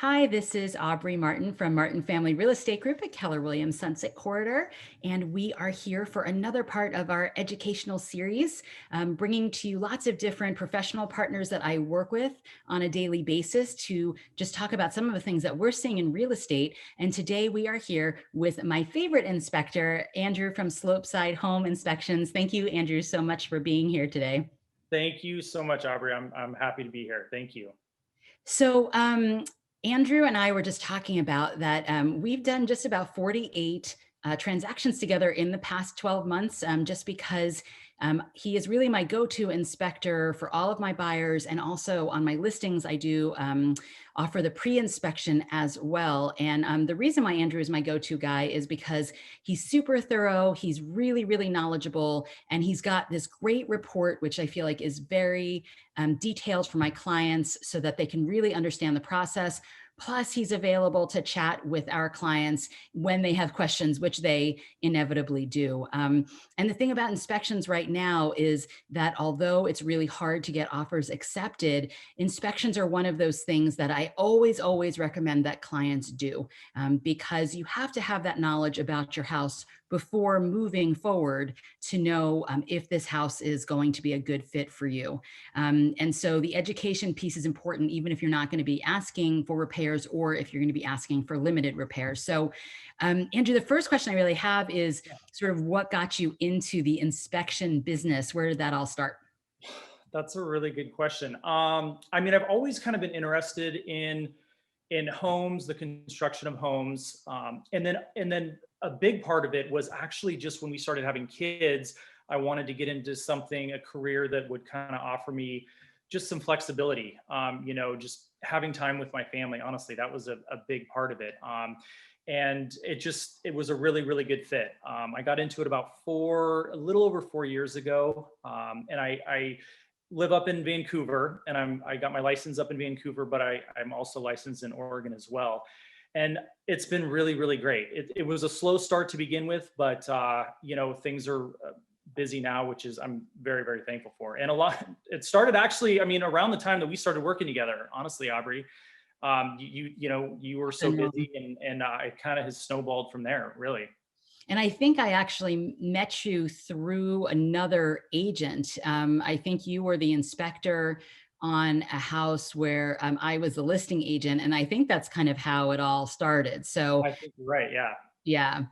Hi, this is Aubrey Martin from Martin Family Real Estate Group at Keller Williams Sunset Corridor, and we are here for another part of our educational series, bringing to you lots of different professional partners that I work with on a daily basis to just talk about some of the things that we're seeing in real estate. And today we are here with my favorite inspector, Andrew from Slopeside Home Inspections. Thank you, Andrew, so much for being here today. Thank you so much, Aubrey. I'm happy to be here. Thank you. So, Andrew and I were just talking about that. We've done just about 48 transactions together in the past 12 months, just because he is really my go-to inspector for all of my buyers. And also on my listings, I do offer the pre-inspection as well. And the reason why Andrew is my go-to guy is because he's super thorough. He's really, really knowledgeable. And he's got this great report, which I feel like is very detailed for my clients so that they can really understand the process. Plus, he's available to chat with our clients when they have questions, which they inevitably do. And the thing about inspections right now is that although it's really hard to get offers accepted, inspections are one of those things that I always, always recommend that clients do, because you have to have that knowledge about your house before moving forward to know if this house is going to be a good fit for you. And so the education piece is important, even if you're not going to be asking for repairs or if you're going to be asking for limited repairs. So, Andrew, the first question I really have is sort of what got you into the inspection business? Where did that all start? That's a really good question. I mean, I've always kind of been interested in homes, the construction of homes, and then a big part of it was actually just when we started having kids. I wanted to get into something, a career that would kind of offer me just some flexibility. Just having time with my family. Honestly, that was a big part of it. And it was a really, really good fit. I got into it about a little over 4 years ago. And I live up in Vancouver, and I got my license up in Vancouver, but I'm also licensed in Oregon as well. And it's been really, really great. It was a slow start to begin with, but things are busy now, which is I'm very, very thankful for. And it started actually, I mean, around the time that we started working together, honestly, Aubrey. You were so busy, and it kind of has snowballed from there, really. And I think I actually met you through another agent. I think you were the inspector on a house where I was the listing agent. And I think that's kind of how it all started. So, I think you're right. Yeah. yeah.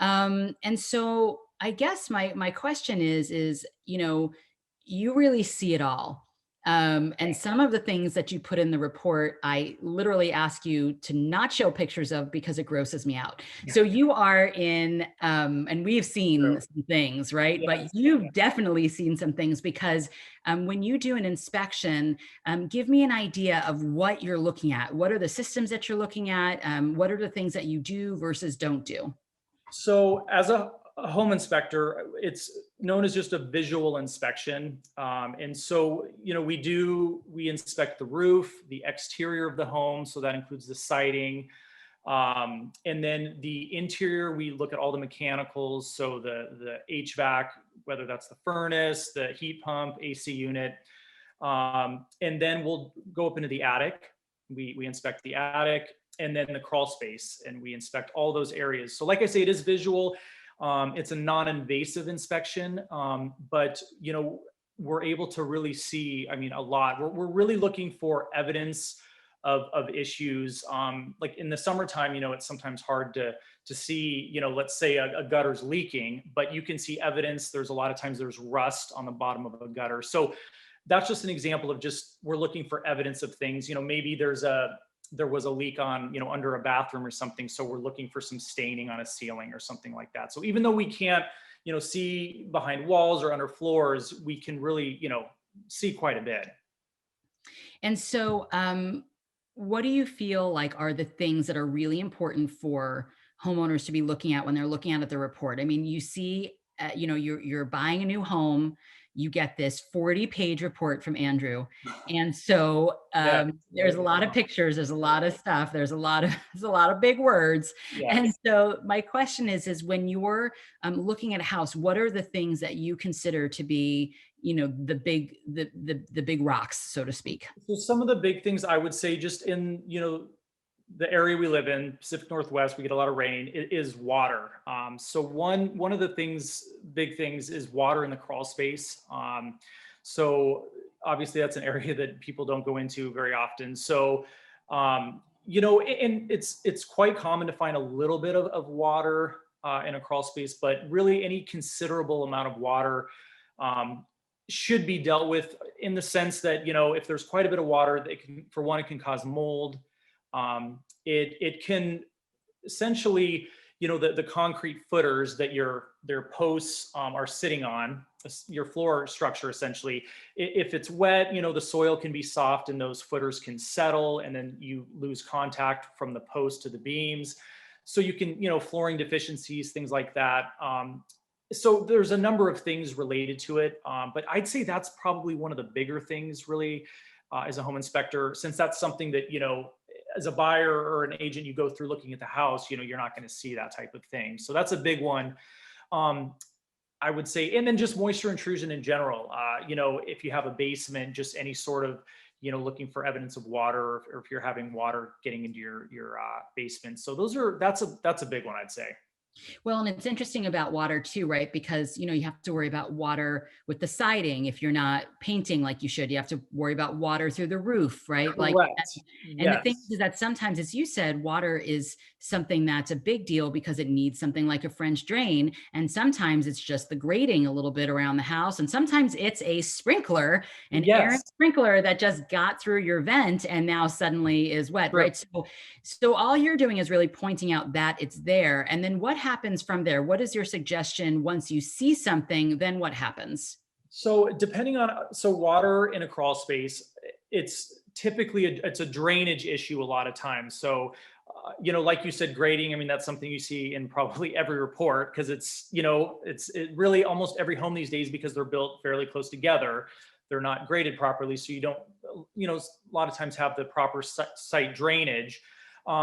And so I guess my question is, you really see it all. And some of the things that you put in the report, I literally ask you to not show pictures of because it grosses me out. So you are in, and we've True. seen some things, right? But Yes. you've definitely seen some things because when you do an inspection, give me an idea of what you're looking at. What are the systems that you're looking at? What are the things that you do versus don't do? So, as a home inspector, it's known as just a visual inspection. And so, we inspect the roof, the exterior of the home. So that includes the siding. And then the interior, we look at all the mechanicals. So the HVAC, whether that's the furnace, the heat pump, AC unit. And then we'll go up into the attic. We inspect the attic, and then the crawl space, and we inspect all those areas. So like I say, it is visual. It's a non-invasive inspection, but we're able to really see, I mean, a lot. We're really looking for evidence of issues. Like in the summertime, it's sometimes hard to see, let's say a gutter's leaking, but you can see evidence. There's a lot of times there's rust on the bottom of a gutter. So that's just an example of just we're looking for evidence of things. Maybe there was a leak on, under a bathroom or something. So we're looking for some staining on a ceiling or something like that. So even though we can't, see behind walls or under floors, we can really, see quite a bit. And so, what do you feel like are the things that are really important for homeowners to be looking at when they're looking at the report? I mean, you see, you're buying a new home, you get this 40-page report from Andrew, and so Yeah. there's a lot of pictures, there's a lot of stuff, there's a lot of there's a lot of big words, and Yes. so my question is when you're looking at a house, what are the things that you consider to be the big rocks, so to speak? So some of the big things I would say just in, the area we live in, Pacific Northwest, we get a lot of rain, it is water. So one of the big things is water in the crawl space. So obviously that's an area that people don't go into very often. So, and it's quite common to find a little bit of water in a crawl space, but really any considerable amount of water um, should be dealt with in the sense that, if there's quite a bit of water, that can, for one, it can cause mold. It can essentially, the concrete footers that their posts are sitting on, your floor structure essentially. If it's wet, the soil can be soft and those footers can settle, and then you lose contact from the post to the beams. So you can, flooring deficiencies, things like that. So there's a number of things related to it, but I'd say that's probably one of the bigger things, really, as a home inspector, since that's something that, as a buyer or an agent, you go through looking at the house, you're not going to see that type of thing. So that's a big one. I would say, and then just moisture intrusion in general. If you have a basement, just any sort of, looking for evidence of water, or if you're having water getting into your basement. So that's a big one, I'd say. Well, and it's interesting about water too, right? Because, you have to worry about water with the siding. If you're not painting like you should, you have to worry about water through the roof, right? Like, Correct. and the thing Yes. is that sometimes, as you said, water is something that's a big deal because it needs something like a French drain. And sometimes it's just the grading a little bit around the house. And sometimes it's a sprinkler, an air Yes. sprinkler that just got through your vent and now suddenly is wet, True. right? So all you're doing is really pointing out that it's there. And then what happens from there? What is your suggestion once you see something? Then what happens? So water in a crawl space, it's typically it's a drainage issue a lot of times. So, like you said, grading. I mean, that's something you see in probably every report, because it really almost every home these days, because they're built fairly close together. They're not graded properly, so you don't, a lot of times have the proper site drainage.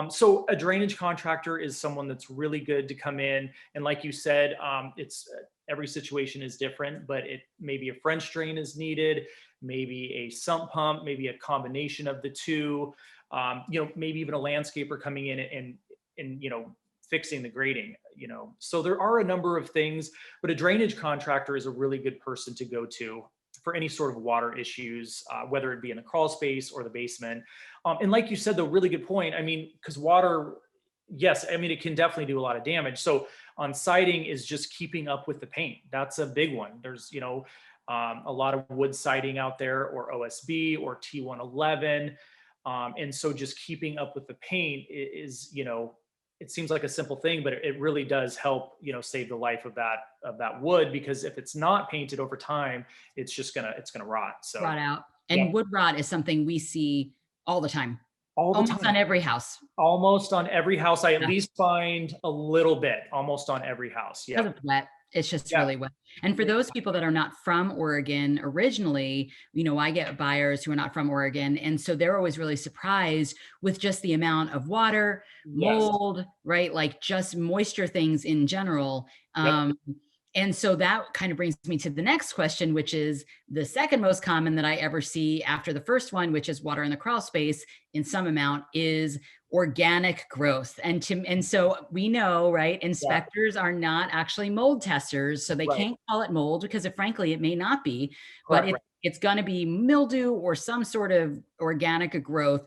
So a drainage contractor is someone that's really good to come in. And like you said, it's every situation is different, but it maybe a French drain is needed, maybe a sump pump, maybe a combination of the two, maybe even a landscaper coming in and fixing the grading, So there are a number of things, but a drainage contractor is a really good person to go to for any sort of water issues, whether it be in the crawl space or the basement. And like you said, though, really good point. I mean, because water, yes, I mean, it can definitely do a lot of damage. So on siding is just keeping up with the paint. That's a big one. There's, a lot of wood siding out there, or OSB or T111. And so just keeping up with the paint is, it seems like a simple thing, but it really does help, save the life of that wood, because if it's not painted over time, it's gonna rot. So Rot out. yeah, And wood rot is something we see all the time, all the almost on time, every house. almost on every house, I at Yeah. least find a little bit, almost on every house. Because Yep. it's wet. It's just Yeah. really wet. And for those people that are not from Oregon originally, I get buyers who are not from Oregon. And so they're always really surprised with just the amount of water, Yes. mold, right? Like just moisture things in general. Yep. And so that kind of brings me to the next question, which is the second most common that I ever see after the first one, which is water in the crawl space in some amount, is organic growth. And so we know, right, Yeah. inspectors are not actually mold testers, so they Right. can't call it mold because frankly, it may not be, but Correct. Right. it's going to be mildew or some sort of organic growth.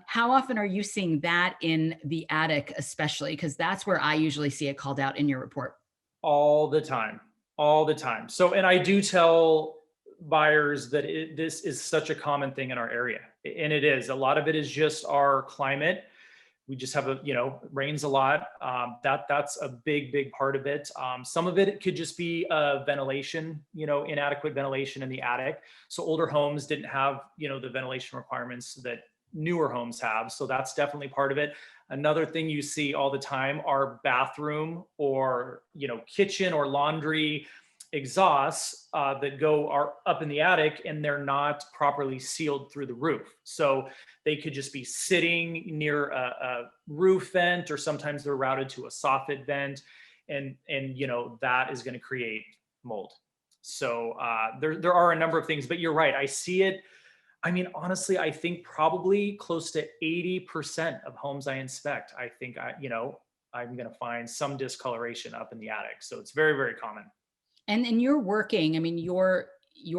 How often are you seeing that in the attic, especially? Because that's where I usually see it called out in your report. All the time, all the time. So, and I do tell buyers that this is such a common thing in our area, and it is. A lot of it is just our climate. We just have it rains a lot. That's a big part of it. Some of it could just be ventilation, inadequate ventilation in the attic. So older homes didn't have, the ventilation requirements that newer homes have. So that's definitely part of it. Another thing you see all the time are bathroom or, kitchen or laundry exhausts that are up in the attic, and they're not properly sealed through the roof. So they could just be sitting near a roof vent, or sometimes they're routed to a soffit vent, and that is going to create mold. So there are a number of things, but you're right. I see it I mean, honestly, I think probably close to 80% of homes I inspect, I think I'm going to find some discoloration up in the attic. So it's very, very common. And you're working, I mean, your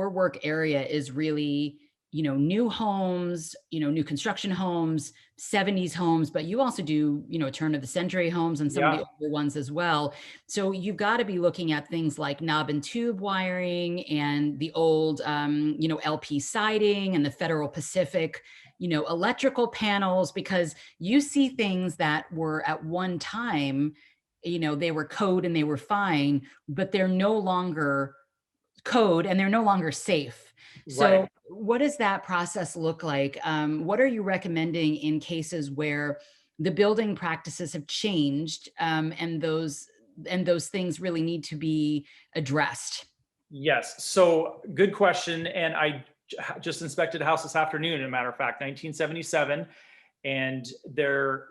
work area is really, new homes, new construction homes, 70s homes, but you also do, turn of the century homes and some of the Yeah. older ones as well. So you've got to be looking at things like knob and tube wiring and the old, LP siding and the Federal Pacific, electrical panels, because you see things that were at one time, they were code and they were fine, but they're no longer code and they're no longer safe. Right. So, what does that process look like? What are you recommending in cases where the building practices have changed, and those things really need to be addressed? Yes. So good question. And just inspected a house this afternoon, as a matter of fact, 1977. And there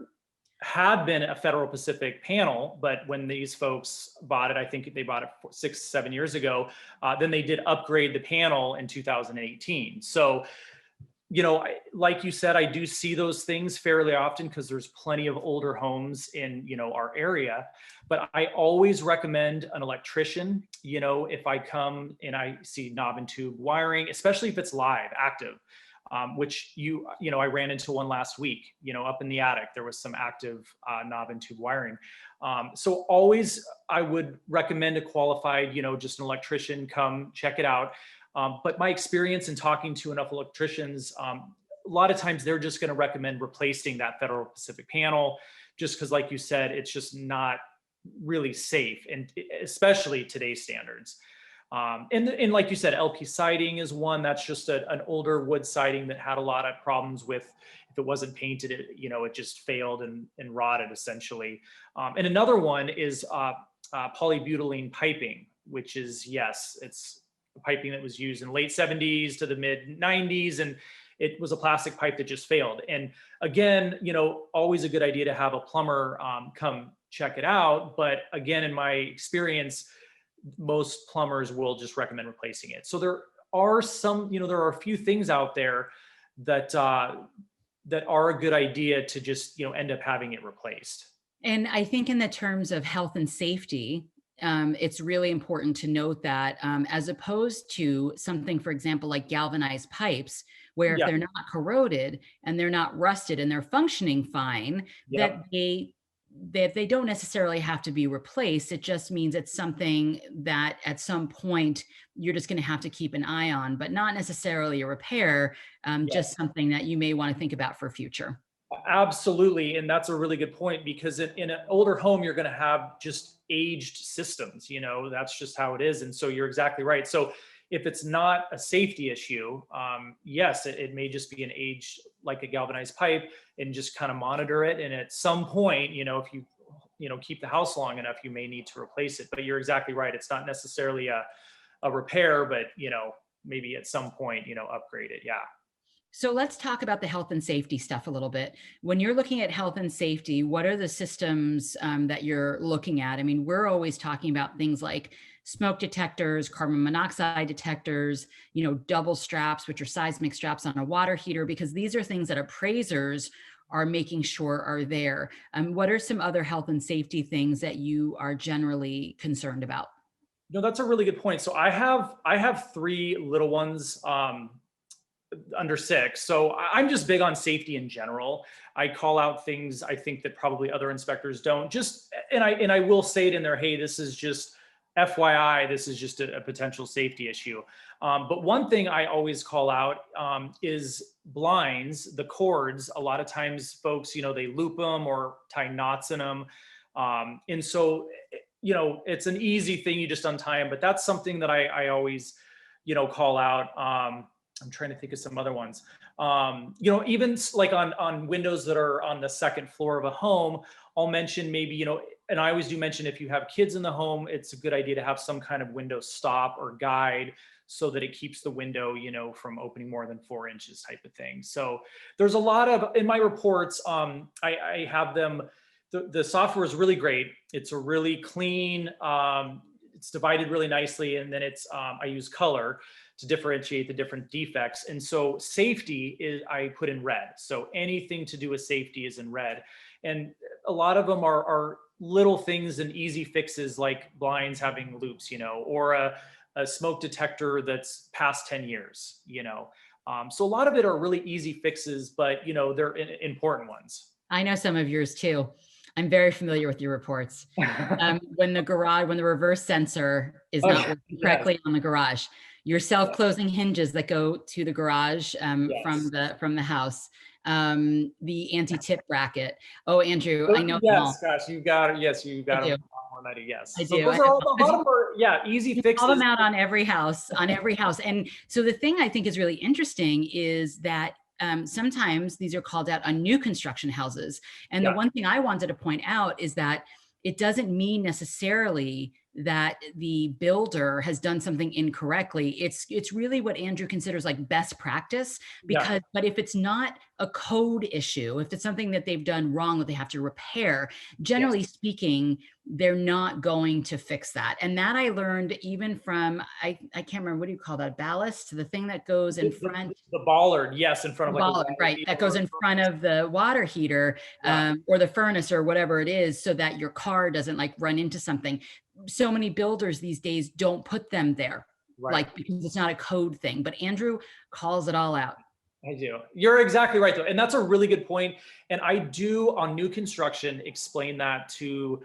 had been a Federal Pacific panel, but when these folks bought it, I think they bought it 6, 7 years ago, then they did upgrade the panel in 2018. So like you said, I do see those things fairly often because there's plenty of older homes in, our area. But I always recommend an electrician, if I come and I see knob and tube wiring, especially if it's live, active, which I ran into one last week, up in the attic, there was some active knob and tube wiring. So always I would recommend a qualified, just an electrician come check it out. But my experience in talking to enough electricians, a lot of times they're just going to recommend replacing that Federal Pacific panel, just because, like you said, it's just not really safe, and especially today's standards. And like you said, LP siding is one that's just an older wood siding that had a lot of problems with, if it wasn't painted, it just failed and rotted essentially. And another one is polybutylene piping, which is, yes, it's piping that was used in late 70s to the mid 90s, and it was a plastic pipe that just failed. And again, always a good idea to have a plumber come check it out. But again, in my experience, most plumbers will just recommend replacing it. So there are there are a few things out there that that are a good idea to just end up having it replaced. And I think in the terms of health and safety, it's really important to note that, as opposed to something, for example, like galvanized pipes, where if Yeah. they're not corroded and they're not rusted and they're functioning fine, that Yep. they don't necessarily have to be replaced. It just means it's something that at some point you're just going to have to keep an eye on, but not necessarily a repair, just something that you may want to think about for future. Absolutely. And that's a really good point, because in an older home, you're going to have just aged systems, that's just how it is. And so you're exactly right. So if it's not a safety issue, yes, it may just be an age, like a galvanized pipe, and just kind of monitor it. And at some point, if you, keep the house long enough, you may need to replace it. But you're exactly right. It's not necessarily a repair, but, maybe at some point, upgrade it. Yeah. So let's talk about the health and safety stuff a little bit. When you're looking at health and safety, what are the systems that you're looking at? I mean, we're always talking about things like smoke detectors, carbon monoxide detectors, double straps, which are seismic straps on a water heater, because these are things that appraisers are making sure are there. What are some other health and safety things that you are generally concerned about? No, that's a really good point. So I have three little ones. Under 6. So I'm just big on safety in general. I call out things I think that probably other inspectors don't. Just and I will say it in there, hey, this is just FYI, this is just a potential safety issue. But one thing I always call out is blinds, the cords. A lot of times, folks, they loop them or tie knots in them, and so it's an easy thing. You just untie them, but that's something that I always call out. I'm trying to think of some other ones. Even like on windows that are on the second floor of a home, I'll mention maybe, and I always do mention, if you have kids in the home, it's a good idea to have some kind of window stop or guide, so that it keeps the window, from opening more than 4 inches, type of thing. So there's a lot of, in my reports, I have them, the software is really great. It's a really clean, it's divided really nicely. And then I use color. to differentiate the different defects. And so safety is, I put in red. So anything to do with safety is in red. And a lot of them are little things and easy fixes, like blinds having loops, or a smoke detector that's past 10 years, So a lot of it are really easy fixes, but they're important ones. I know some of yours too. I'm very familiar with your reports. When the reverse sensor is not Okay. working Yes. correctly on the garage, your self-closing hinges that go to the garage Yes. from the house, the anti-tip bracket. Oh, Andrew, I know them all. Yes, gosh, you got it. Yes, you I got do. them already. Yes. I So do. those I are know all, a lot of them are, easy you call them fixes. out on every house, And so the thing I think is really interesting is that sometimes these are called out on new construction houses. And the Yeah. one thing I wanted to point out is that it doesn't mean necessarily that the builder has done something incorrectly. It's really what Andrew considers like best practice, Yeah. but if it's not a code issue, if it's something that they've done wrong that they have to repair, Yes. generally speaking, they're not going to fix that. And that I learned even from, I can't remember, what do you call that? Ballast, the thing that goes in front, The bollard, yes, in front of like a bollard, water right? heater That goes or in front of the water heater, yeah, or the furnace or whatever it is, so that your car doesn't like run into something. So many builders these days don't put them there, right. like, because it's not a code thing, but Andrew calls it all out. I do. You're exactly right, though. And that's a really good point. And I do, on new construction, explain that to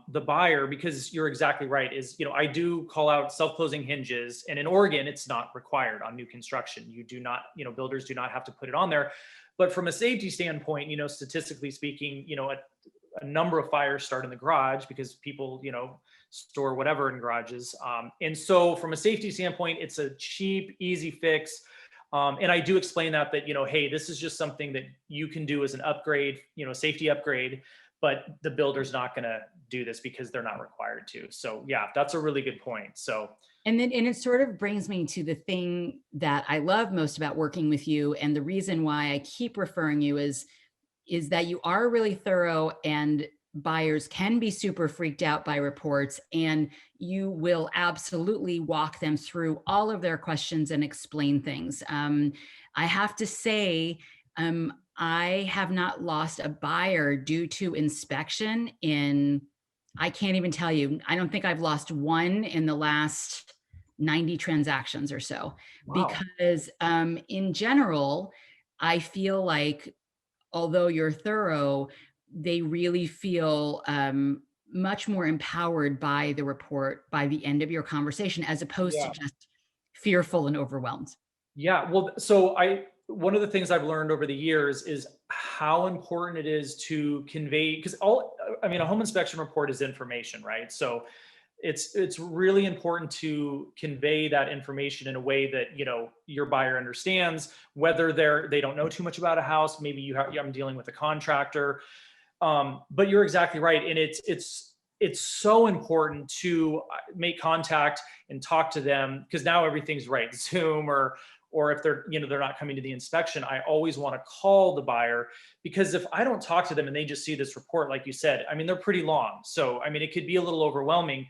the buyer, because you're exactly right. I do call out self-closing hinges. And in Oregon, it's not required on new construction. You do not, builders do not have to put it on there. But from a safety standpoint, statistically speaking, a number of fires start in the garage because people, store whatever in garages. And so from a safety standpoint, it's a cheap, easy fix. And I do explain that, hey, this is just something that you can do as an upgrade, safety upgrade, but the builder's not going to do this because they're not required to. So yeah, that's a really good point. So And it sort of brings me to the thing that I love most about working with you, and the reason why I keep referring you is that you are really thorough, and buyers can be super freaked out by reports, and you will absolutely walk them through all of their questions and explain things. I have to say, I have not lost a buyer due to inspection in, I can't even tell you, I don't think I've lost one in the last 90 transactions or so, wow. because in general, I feel like, although you're thorough, they really feel much more empowered by the report by the end of your conversation, as opposed to Yeah. just fearful and overwhelmed. Yeah. Well, so one of the things I've learned over the years is how important it is to convey, because a home inspection report is information, right? So it's really important to convey that information in a way that your buyer understands, whether they don't know too much about a house. Maybe I'm dealing with a contractor, but you're exactly right, and it's so important to make contact and talk to them, because now everything's right, Zoom or if they're not coming to the inspection. I always want to call the buyer, because if I don't talk to them and they just see this report, like you said, they're pretty long, so it could be a little overwhelming.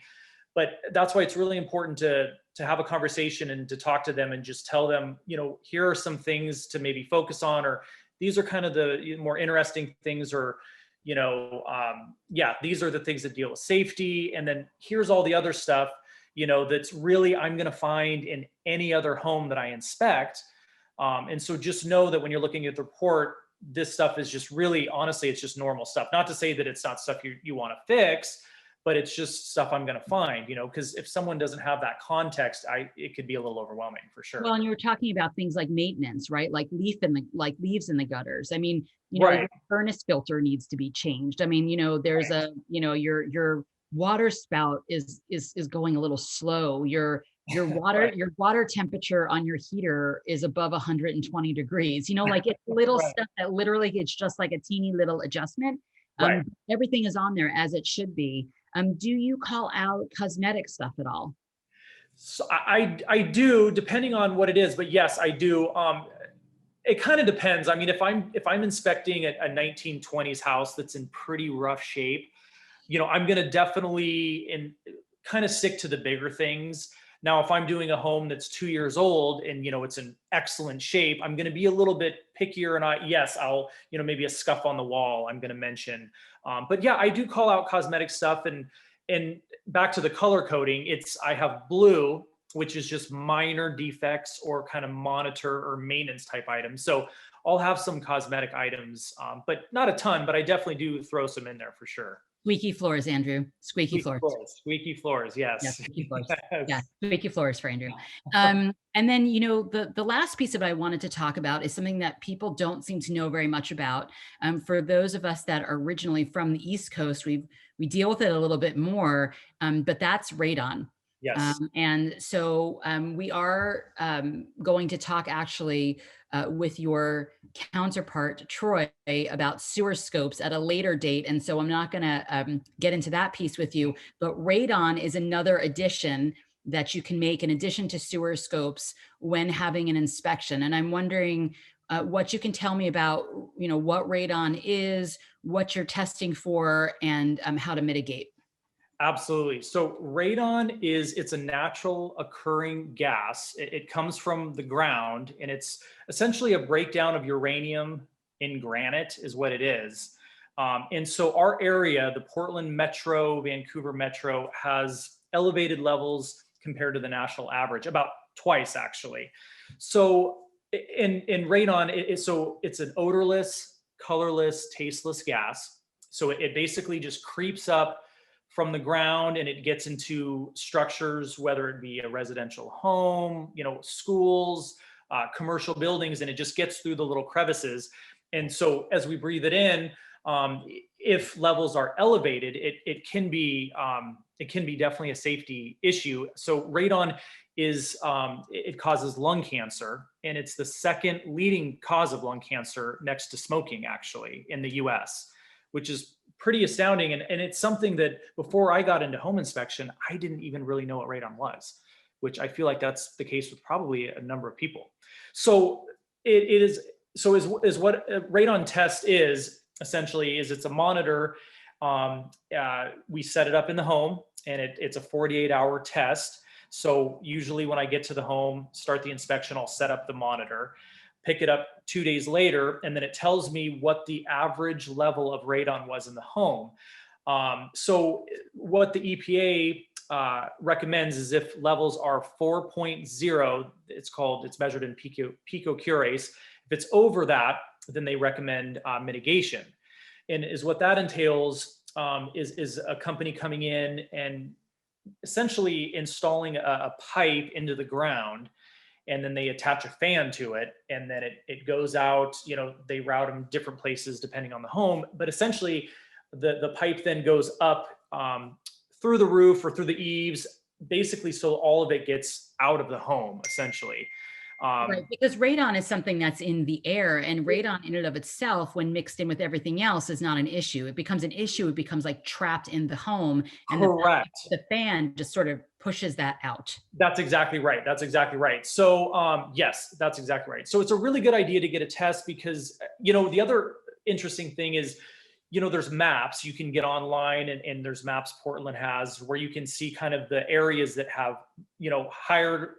But that's why it's really important to have a conversation and to talk to them and just tell them, here are some things to maybe focus on, or these are kind of the more interesting things, or these are the things that deal with safety, and then here's all the other stuff that's really I'm going to find in any other home that I inspect. And so just know that when you're looking at the report, this stuff is just really, honestly, it's just normal stuff. Not to say that it's not stuff you want to fix, but it's just stuff I'm going to find, because if someone doesn't have that context, it could be a little overwhelming for sure. Well, and you were talking about things like maintenance, right? Like leaves in the gutters. Right. Your furnace filter needs to be changed. There's Right. your water spout is going a little slow. Your Right. water temperature on your heater is above 120 degrees. Like it's little Right. stuff that literally, it's just like a teeny little adjustment. Right. Everything is on there as it should be. Do you call out cosmetic stuff at all? So I do, depending on what it is, but yes, I do. It kind of depends. If I'm inspecting a 1920s house that's in pretty rough shape, I'm going to definitely kind of stick to the bigger things. Now, if I'm doing a home that's 2 years old and, it's in excellent shape, I'm going to be a little bit pickier. And yes, I'll, maybe a scuff on the wall, I'm going to mention. But yeah, I do call out cosmetic stuff. And back to the color coding, I have blue, which is just minor defects or kind of monitor or maintenance type items. So I'll have some cosmetic items, but not a ton, but I definitely do throw some in there for sure. Squeaky floors, Andrew. Squeaky floors. Squeaky floors. Yeah, Yes. squeaky floors. Yeah, Yes. squeaky floors for Andrew. And then, the last piece that I wanted to talk about is something that people don't seem to know very much about. For those of us that are originally from the East Coast, we deal with it a little bit more, but that's radon. Yes. And so we are going to talk actually with your counterpart, Troy, about sewer scopes at a later date. And so I'm not going to get into that piece with you, but radon is another addition that you can make in addition to sewer scopes when having an inspection. And I'm wondering what you can tell me about, what radon is, what you're testing for, and how to mitigate. Absolutely. So radon it's a natural occurring gas. It comes from the ground, and it's essentially a breakdown of uranium in granite is what it is. And so our area, the Portland Metro, Vancouver Metro, has elevated levels compared to the national average, about twice actually. So in radon, it's an odorless, colorless, tasteless gas. So it basically just creeps up from the ground and it gets into structures, whether it be a residential home, schools, commercial buildings, and it just gets through the little crevices. And so as we breathe it in, if levels are elevated, it can be definitely a safety issue. So radon it causes lung cancer, and it's the second leading cause of lung cancer next to smoking, actually, in the US, which is pretty astounding. And it's something that before I got into home inspection, I didn't even really know what radon was, which I feel like that's the case with probably a number of people. So is what a radon test is essentially is it's a monitor. We set it up in the home, and it's a 48-hour test. So usually when I get to the home, start the inspection, I'll set up the monitor, pick it up 2 days later, and then it tells me what the average level of radon was in the home. So what the EPA recommends is if levels are 4.0, it's measured in picocurates. If it's over that, then they recommend mitigation. And is what that entails is a company coming in and essentially installing a pipe into the ground, and then they attach a fan to it, and then it goes out. They route them different places depending on the home, but essentially the pipe then goes up through the roof or through the eaves, basically, so all of it gets out of the home essentially. Right, because radon is something that's in the air, and radon in and of itself, when mixed in with everything else, is not an issue. It becomes an issue. It becomes like trapped in the home, and Correct. the fan just sort of pushes that out. That's exactly right. That's exactly right. So yes, that's exactly right. So it's a really good idea to get a test because, the other interesting thing is, there's maps you can get online, and there's maps Portland has where you can see kind of the areas that have, higher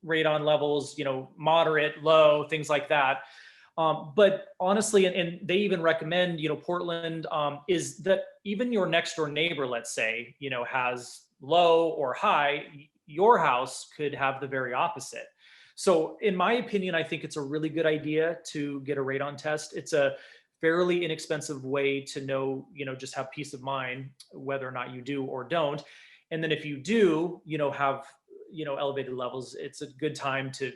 radon levels, moderate, low, things like that. But honestly, and they even recommend, Portland, is that even your next door neighbor, let's say, has low or high, your house could have the very opposite. So in my opinion, I think it's a really good idea to get a radon test. It's a fairly inexpensive way to know, just have peace of mind whether or not you do or don't. And then if you do, have, elevated levels, it's a good time to,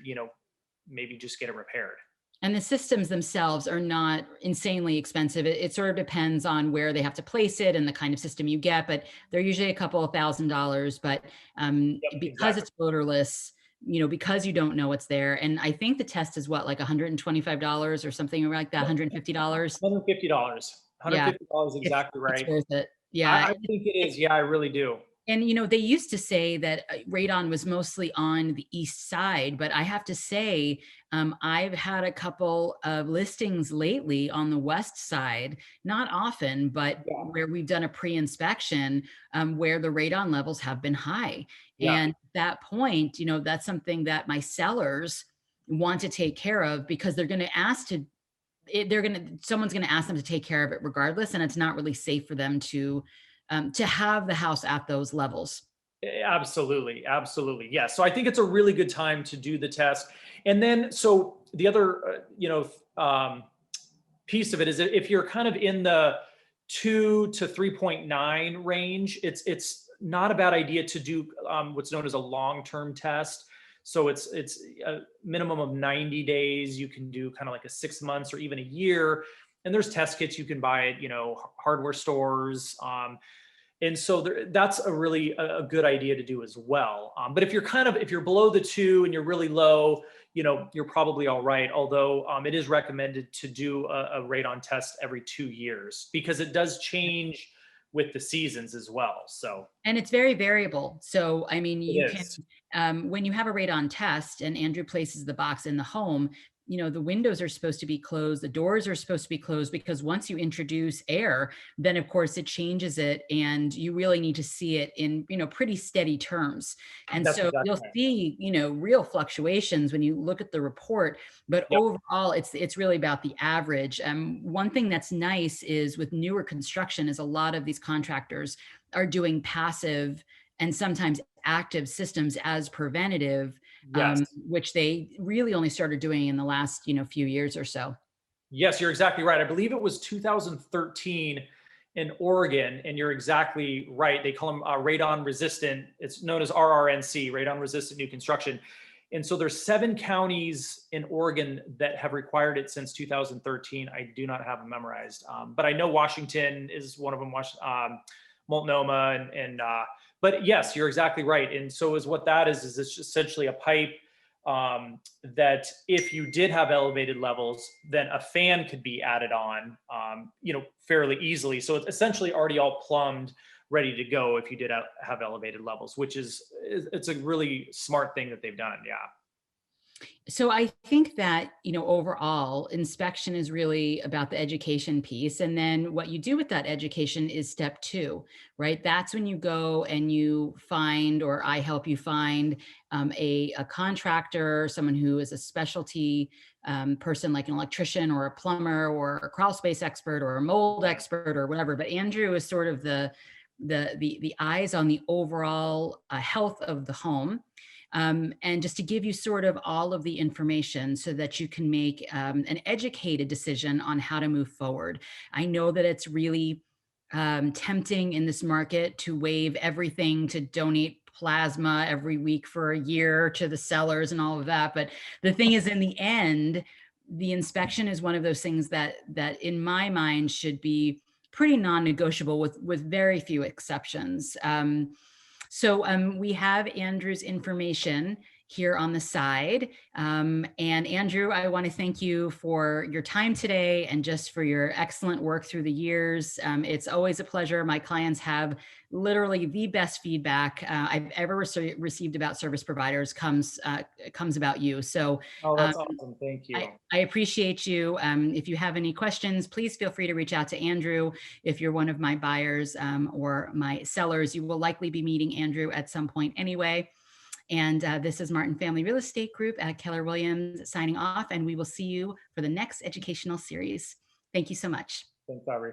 maybe just get it repaired. And the systems themselves are not insanely expensive. It sort of depends on where they have to place it and the kind of system you get, but they're usually a couple of $1,000s. But Yep, because exactly. it's odorless, because you don't know what's there. And I think the test is what, like $125 or something like that, $150. $150. Yeah, $150, exactly it's right. worth it. I, Yeah. I think it is. Yeah, I really do. And, they used to say that radon was mostly on the east side, but I have to say, I've had a couple of listings lately on the west side, not often, but Yeah. where we've done a pre-inspection, where the radon levels have been high. Yeah. And at that point, that's something that my sellers want to take care of, because they're going to ask to someone's going to ask them to take care of it regardless, and it's not really safe for them to have the house at those levels. Absolutely, absolutely. Yeah. So I think it's a really good time to do the test. And then, so the other, piece of it is that if you're kind of in the 2 to 3.9 range, it's not a bad idea to do what's known as a long-term test. So it's a minimum of 90 days. You can do kind of like a 6 months or even a year. And there's test kits you can buy at, hardware stores. And so that's a really a good idea to do as well. But if you're below the 2 and you're really low, you're probably all right. Although it is recommended to do a radon test every 2 years, because it does change with the seasons as well. So And it's very variable. So, I mean, it you can, is. when you have a radon test and Andrew places the box in the home, the windows are supposed to be closed, the doors are supposed to be closed, because once you introduce air, then of course it changes it, and you really need to see it in, pretty steady terms. And That's so exactly you'll right. see, real fluctuations when you look at the report, but Yep. overall it's really about the average. One thing that's nice is with newer construction is a lot of these contractors are doing passive and sometimes active systems as preventative, Yes. which they really only started doing in the last, few years or so. Yes, you're exactly right. I believe it was 2013 in Oregon, and you're exactly right. They call them radon resistant. It's known as RRNC, radon resistant new construction. And so there's 7 counties in Oregon that have required it since 2013. I do not have them memorized, but I know Washington is one of them. Multnomah, but yes, you're exactly right. And so is what that is it's essentially a pipe that if you did have elevated levels, then a fan could be added on, fairly easily. So it's essentially already all plumbed, ready to go if you did have elevated levels, which it's a really smart thing that they've done. Yeah. So I think that, overall inspection is really about the education piece. And then what you do with that education is step two, right? That's when you go and you find, or I help you find, a contractor, someone who is a specialty person, like an electrician or a plumber or a crawl space expert or a mold expert or whatever. But Andrew is sort of the eyes on the overall health of the home, and just to give you sort of all of the information so that you can make an educated decision on how to move forward. I know that it's really tempting in this market to waive everything, to donate plasma every week for a year to the sellers and all of that. But the thing is, in the end, the inspection is one of those things that in my mind should be pretty non-negotiable, with very few exceptions. So we have Andrew's information here on the side. And Andrew, I want to thank you for your time today and just for your excellent work through the years. It's always a pleasure. My clients have literally the best feedback I've ever received about service providers comes about you. So Oh, um, that's awesome. Thank you. I appreciate you. If you have any questions, please feel free to reach out to Andrew. If you're one of my buyers or my sellers, you will likely be meeting Andrew at some point anyway. And this is Martin Family Real Estate Group at Keller Williams signing off, and we will see you for the next educational series. Thank you so much. Thanks, Aubrey.